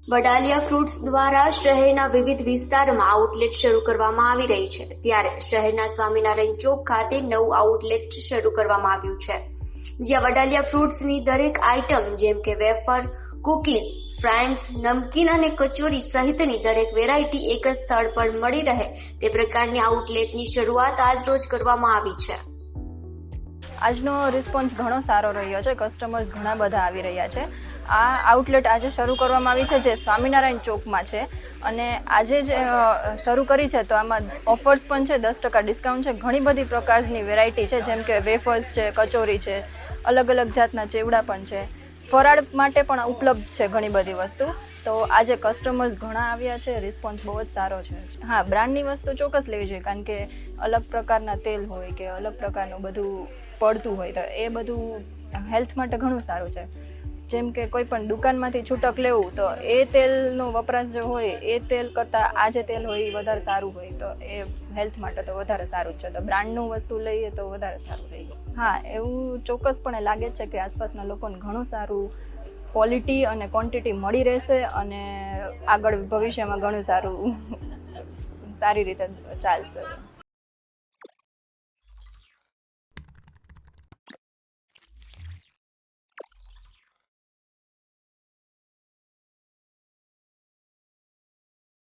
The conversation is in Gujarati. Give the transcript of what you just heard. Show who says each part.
Speaker 1: વડાલિયા ફ્રૂટ્સ દ્વારા શહેરના વિવિધ વિસ્તારમાં આઉટલેટ શરૂ કરવામાં આવી રહી છે, ત્યારે શહેરના સ્વામિનારાયણ ચોક ખાતે નવું આઉટલેટ શરૂ કરવામાં આવ્યું છે, જ્યાં વડાલિયા ફ્રૂટ્સની દરેક આઇટમ જેમ કે વેફર, કુકીઝ, ફ્રાઈમ્સ, નમકીન અને કચોરી સહિતની દરેક વેરાયટી એક જ સ્થળ પર મળી રહે તે પ્રકારની આઉટલેટની શરૂઆત આજરોજ કરવામાં આવી છે.
Speaker 2: આજનો રિસ્પોન્સ ઘણો સારો રહ્યો છે. કસ્ટમર્સ ઘણા બધા આવી રહ્યા છે. આ આઉટલેટ આજે શરૂ કરવામાં આવી છે, જે સ્વામિનારાયણ ચોકમાં છે, અને આજે જ શરૂ કરી છે, તો આમાં ઓફર્સ પણ છે, 10% ડિસ્કાઉન્ટ છે, ઘણી બધી પ્રકારની વેરાયટી છે, જેમ કે વેફર્સ છે, કચોરી છે, અલગ અલગ જાતના ચેવડા પણ છે, ફરાળ માટે પણ ઉપલબ્ધ છે ઘણી બધી વસ્તુ. તો આજે કસ્ટમર્સ ઘણા આવ્યા છે, રિસ્પોન્સ બહુ જ સારો છે. હા, બ્રાન્ડની વસ્તુ ચોક્કસ લેવી જોઈએ, કારણ કે અલગ પ્રકારના તેલ હોય કે અલગ પ્રકારનું બધું પડતું હોય, તો એ બધું હેલ્થ માટે ઘણું સારું છે. જેમ કે કોઈ પણ દુકાનમાંથી છૂટક લેવું, તો એ તેલનો વપરાશ જે હોય એ તેલ કરતાં આ જે તેલ હોય એ વધારે સારું હોય, તો એ હેલ્થ માટે તો વધારે સારું જ છે. તો બ્રાન્ડનું વસ્તુ લઈએ તો વધારે સારું રહે. હા, એવું ચોક્કસપણે લાગે છે કે આસપાસના લોકોને ઘણું સારું ક્વોલિટી અને ક્વોન્ટિટી મળી રહેશે, અને આગળ ભવિષ્યમાં ઘણું સારું સારી રીતે ચાલશે.